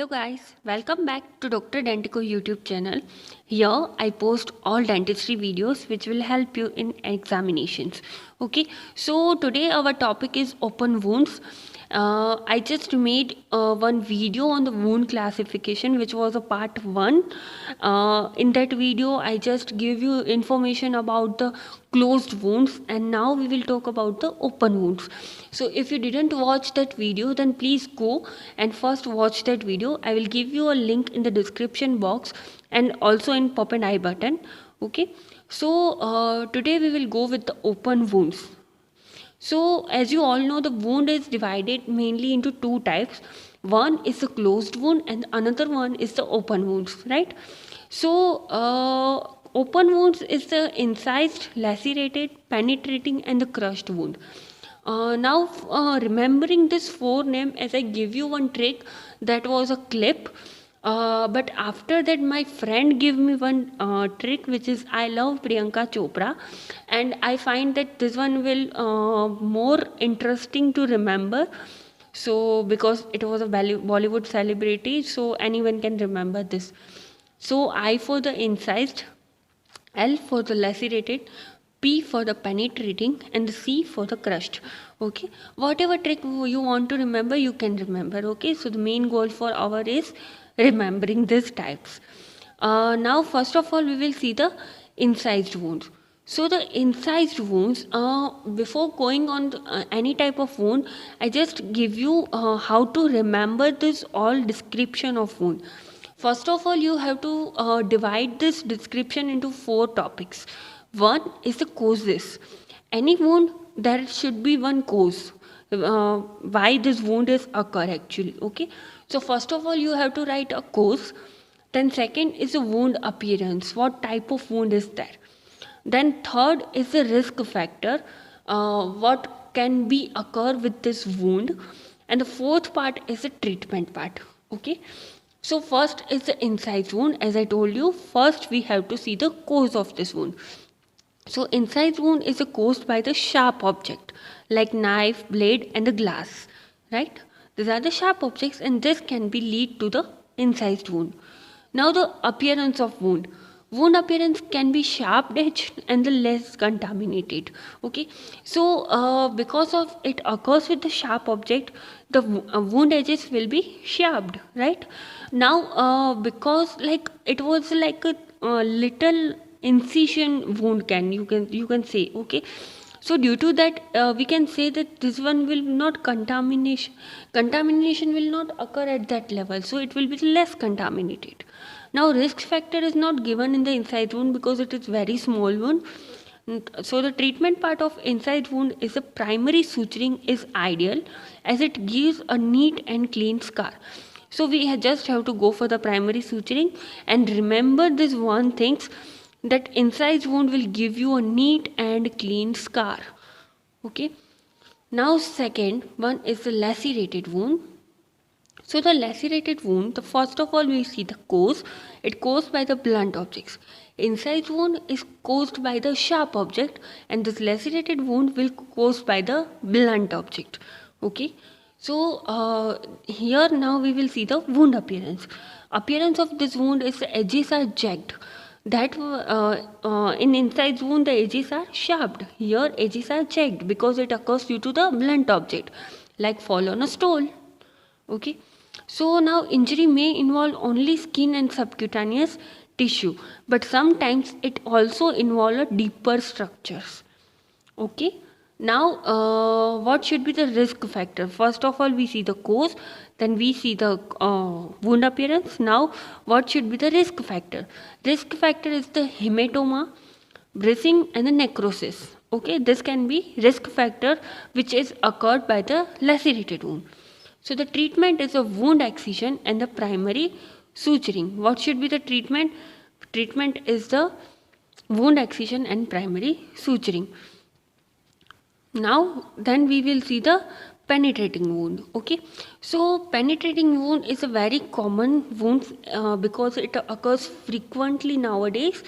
Hello guys, welcome back to Dr. Dentico YouTube channel. Here I post all dentistry videos which will help you in examinations. Okay, so today our topic is open wounds. I just made one video on the wound classification which was a part 1. In that video I just give you information about the closed wounds, and now we will talk about the open wounds. So if you didn't watch that video, then please go and first watch that video. I will give you a link in the description box and also in pop and I button. Okay, so today we will go with the open wounds. So as you all know, the wound is divided mainly into two types. One is the closed wound and another one is the open wounds, right? So open wounds is the incised, lacerated, penetrating and the crushed wound. Now remembering this four name, as I give you one trick, that was a clip. But after that my friend gave me one trick, which is I love Priyanka Chopra, and I find that this one will more interesting to remember. So because it was a Bollywood celebrity, so anyone can remember this. So I for the incised, L for the lacerated, P for the penetrating, and the C for the crushed. Okay, whatever trick you want to remember, you can remember. Okay, so the main goal for our is remembering these types. Now first of all we will see the incised wounds. So the incised wounds, before going on any type of wound, I just give you how to remember this all description of wound. First of all, you have to divide this description into four topics. One is the causes. Any wound, there should be one cause. Why this wound is occur actually. Okay. So first of all, you have to write a cause. Then second is the wound appearance. What type of wound is there? Then third is the risk factor. What can be occur with this wound? And the fourth part is the treatment part. Okay. So first is the incised wound. As I told you, first we have to see the cause of this wound. So incised wound is caused by the sharp object like knife, blade and the glass. Right? These are the sharp objects, and this can be lead to the incised wound. Now the appearance of wound. Wound appearance can be sharp edged and the less contaminated. Okay, so because of it occurs with the sharp object, the wound edges will be sharped, right? Now because like it was like a little incision wound, you can say. Okay, so due to that we can say that this one will not contamination will not occur at that level, so it will be less contaminated. Now risk factor is not given in the inside wound because it is very small wound. So the treatment part of inside wound is a primary suturing is ideal, as it gives a neat and clean scar. So we just have to go for the primary suturing, and remember this one things, that inside wound will give you a neat and clean scar. Okay. Now second one is the lacerated wound. So the lacerated wound, the first of all we see the cause. It caused by the blunt objects. Inside wound is caused by the sharp object, and this lacerated wound will caused by the blunt object. Okay. So here now we will see the wound appearance. Appearance of this wound is the edges are jagged. That in inside wound the edges are sharped. Here edges are jagged because it occurs due to the blunt object, like fall on a stool. Okay. So now injury may involve only skin and subcutaneous tissue, but sometimes it also involves deeper structures. Okay. Now what should be the risk factor? First of all we see the cause, then we see the wound appearance. Now what should be the risk factor? Risk factor is the hematoma, bruising and the necrosis. Okay, this can be risk factor which is occurred by the lacerated wound. So the treatment is a wound excision and the primary suturing. What should be the treatment? Treatment is the wound excision and primary suturing. Now then we will see the penetrating wound. Okay, so penetrating wound is a very common wound because it occurs frequently nowadays.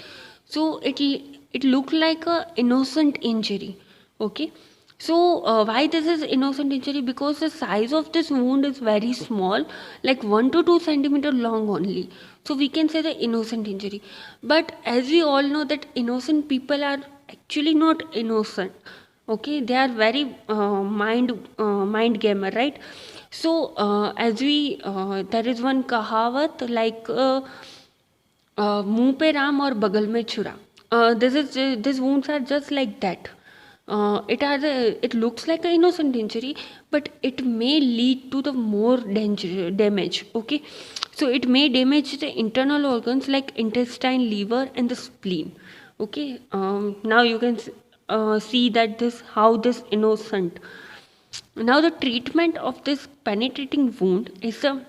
So it look like a innocent injury. Okay, So, why this is innocent injury? Because the size of this wound is very small, like 1 to 2 centimeter long only. So we can say the innocent injury. But as we all know that innocent people are actually not innocent. Okay, they are very mind gamer, right? So as we there is one kahavat like मुंह पे राम और बगल में छुरा. These wounds are just like that. It looks like an innocent injury, but it may lead to the more danger damage. Okay, so it may damage the internal organs like intestine, liver, and the spleen. Okay, now you can see that this how this innocent. Now the treatment of this penetrating wound is a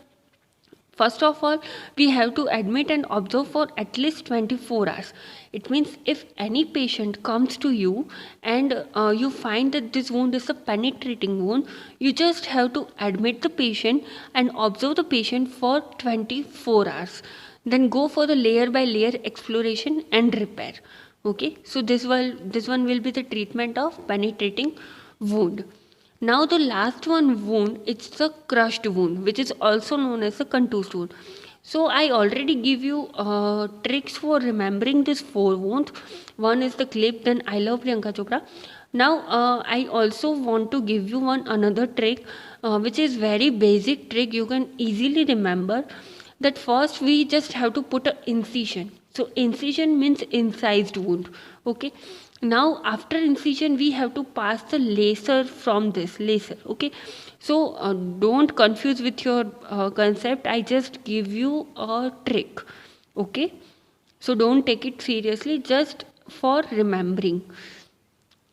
first of all, we have to admit and observe for at least 24 hours. It means if any patient comes to you and you find that this wound is a penetrating wound, you just have to admit the patient and observe the patient for 24 hours. Then go for the layer by layer exploration and repair. Okay, so this one will be the treatment of penetrating wound. Now the last one wound, it's the crushed wound, which is also known as a contused wound. So I already give you tricks for remembering these 4 wounds. One is the clip, then I love Priyanka Chopra. Now I also want to give you one another trick, which is very basic trick you can easily remember. That first we just have to put an incision. So incision means incised wound. Okay, now after incision we have to pass the laser from this laser. Okay, so don't confuse with your concept. I just give you a trick. Okay, so don't take it seriously, just for remembering.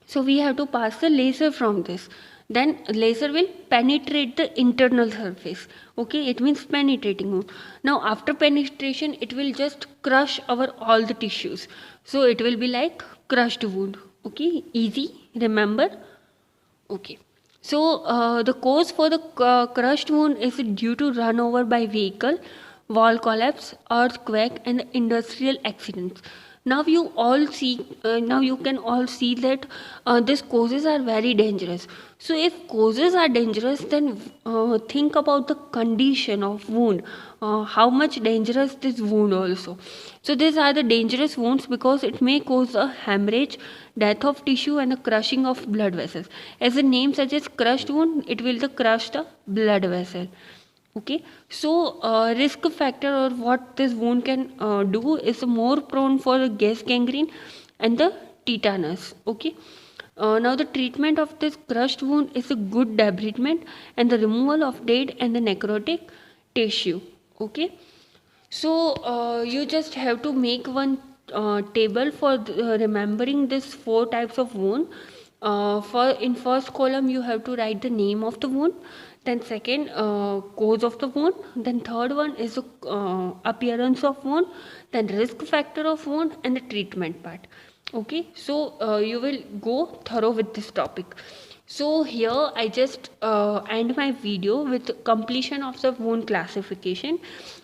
So we have to pass the laser from this. Then laser will penetrate the internal surface. Okay, it means penetrating wound. Now after penetration, it will just crush our all the tissues. So it will be like crushed wound. Okay, easy. Remember. Okay. So the cause for the crushed wound is due to run over by vehicle, wall collapse, earthquake, and industrial accidents. Now you all see. Now you can all see that these causes are very dangerous. So if causes are dangerous, then think about the condition of wound. How much dangerous this wound also. So these are the dangerous wounds because it may cause a hemorrhage, death of tissue, and a crushing of blood vessels. As the name suggests, crushed wound, it will crush the blood vessel. Okay, so risk factor or what this wound can do is more prone for the gas gangrene and the tetanus. Okay, now the treatment of this crushed wound is a good debridement and the removal of dead and the necrotic tissue. Okay, so you just have to make one table for remembering this 4 types of wound. For in first column you have to write the name of the wound, then second cause of the wound, then third one is the appearance of wound, then risk factor of wound and the treatment part. Okay, so you will go thorough with this topic. So here I just end my video with completion of the wound classification.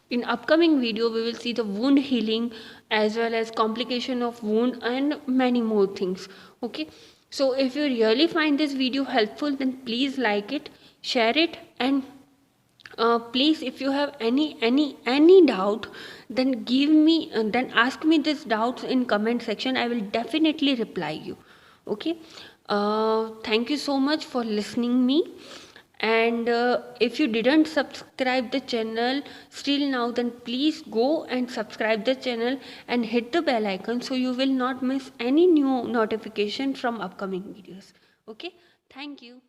In upcoming video we will see the wound healing as well as complication of wound and many more things. Okay, so if you really find this video helpful, then please like it, share it, and please if you have any doubt, then give me then ask me this doubts in comment section. I will definitely reply you. Okay, thank you so much for listening me. And if you didn't subscribe the channel still now, then please go and subscribe the channel and hit the bell icon so you will not miss any new notification from upcoming videos. Okay, thank you.